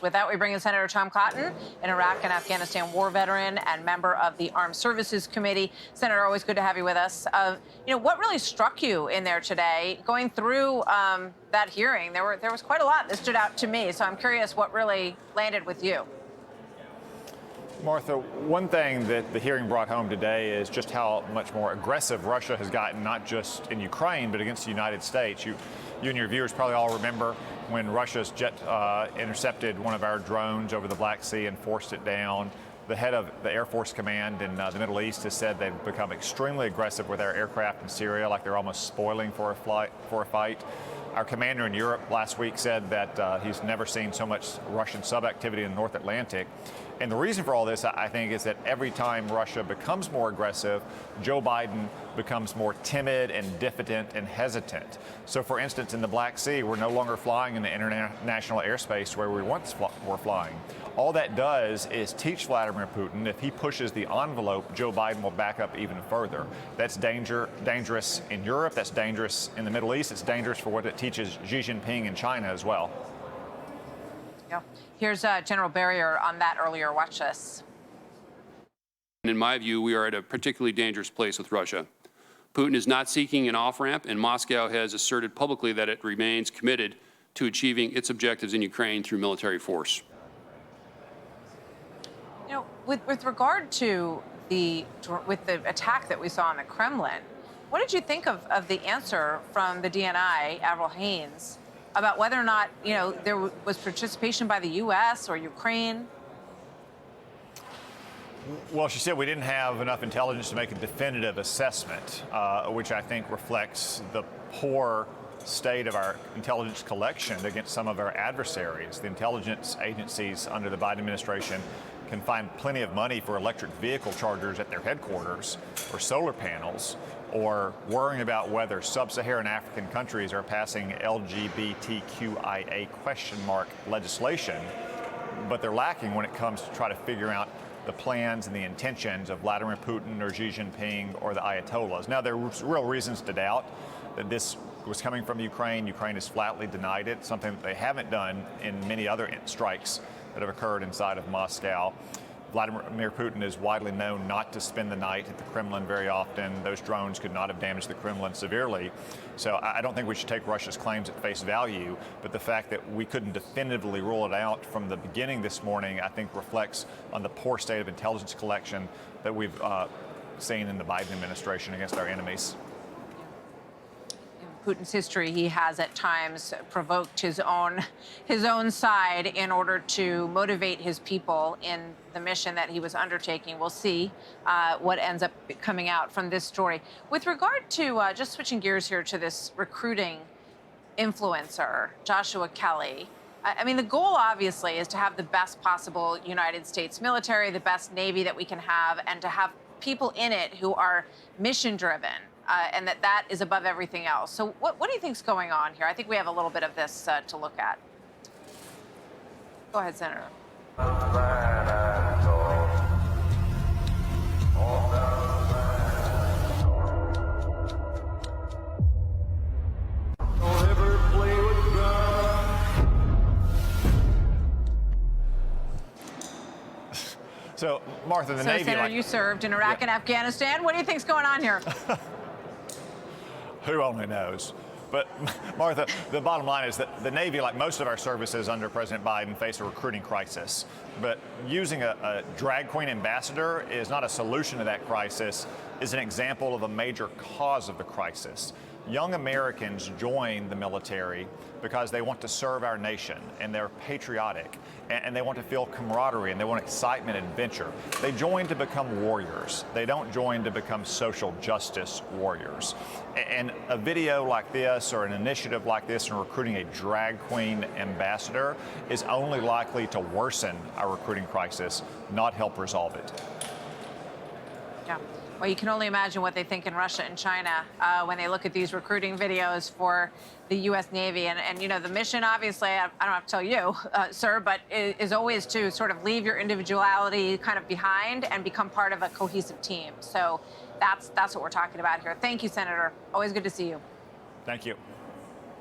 With that, we bring in Senator Tom Cotton, an Iraq and Afghanistan war veteran and member of the Armed Services Committee. Senator, always good to have you with us. What really struck you in there today? Going through that hearing, there was quite a lot that stood out to me. So I'm curious what really landed with you. Martha, one thing that the hearing brought home today is just how much more aggressive Russia has gotten, not just in Ukraine, but against the United States. You and your viewers probably all remember when Russia's jet intercepted one of our drones over the Black Sea and forced it down. The head of the Air Force Command in the Middle East has said they've become extremely aggressive with our aircraft in Syria, like they're almost spoiling for a fight. Our commander in Europe last week said that he's never seen so much Russian sub-activity in the North Atlantic. And the reason for all this, I think, is that every time Russia becomes more aggressive, Joe Biden becomes more timid and diffident and hesitant. So, for instance, in the Black Sea, we're no longer flying in the international airspace where we once were flying. All that does is teach Vladimir Putin, if he pushes the envelope, Joe Biden will back up even further. That's dangerous in Europe. That's dangerous in the Middle East. It's dangerous for what it teaches Xi Jinping in China as well. Yeah. Here's General Barrier on that earlier. Watch this. In my view, we are at a particularly dangerous place with Russia. Putin is not seeking an off-ramp, and Moscow has asserted publicly that it remains committed to achieving its objectives in Ukraine through military force. With regard to the attack that we saw in the Kremlin, what did you think of the answer from the DNI, Admiral Haynes, about whether or not, there was participation by the U.S. or Ukraine? Well, she said we didn't have enough intelligence to make a definitive assessment, which I think reflects the poor state of our intelligence collection against some of our adversaries. The intelligence agencies under the Biden administration can find plenty of money for electric vehicle chargers at their headquarters or solar panels, or worrying about whether sub-Saharan African countries are passing LGBTQIA legislation, but they're lacking when it comes to try to figure out the plans and the intentions of Vladimir Putin or Xi Jinping or the Ayatollahs. Now, there are real reasons to doubt that this was coming from Ukraine. Ukraine has flatly denied it, something that they haven't done in many other strikes that have occurred inside of Moscow. Vladimir Putin is widely known not to spend the night at the Kremlin very often. Those drones could not have damaged the Kremlin severely. So I don't think we should take Russia's claims at face value, but the fact that we couldn't definitively rule it out from the beginning this morning, I think reflects on the poor state of intelligence collection that we've seen in the Biden administration against our enemies. Putin's history, he has at times provoked his own side in order to motivate his people in the mission that he was undertaking. We'll see what ends up coming out from this story. With regard to, just switching gears here to this recruiting influencer, Joshua Kelly, I mean, the goal obviously is to have the best possible United States military, the best Navy that we can have, and to have people in it who are mission-driven. And that is above everything else. So what do you think's going on here? I think we have a little bit of this to look at. Go ahead, Senator. So, Martha, the Navy... Senator, you served in Iraq and Afghanistan. What do you think's going on here? Who only knows? But, Martha, the bottom line is that the Navy, like most of our services under President Biden, face a recruiting crisis. But using a drag queen ambassador is not a solution to that crisis, is an example of a major cause of the crisis. Young Americans join the military because they want to serve our nation, and they're patriotic, and they want to feel camaraderie, and they want excitement and adventure. They join to become warriors. They don't join to become social justice warriors. And a video like this or an initiative like this in recruiting a drag queen ambassador is only likely to worsen our recruiting crisis, not help resolve it. Yeah. Well, you can only imagine what they think in Russia and China when they look at these recruiting videos for the U.S. Navy. And the mission, obviously, I don't have to tell you, sir, but is always to sort of leave your individuality kind of behind and become part of a cohesive team. So that's what we're talking about here. Thank you, Senator. Always good to see you. Thank you.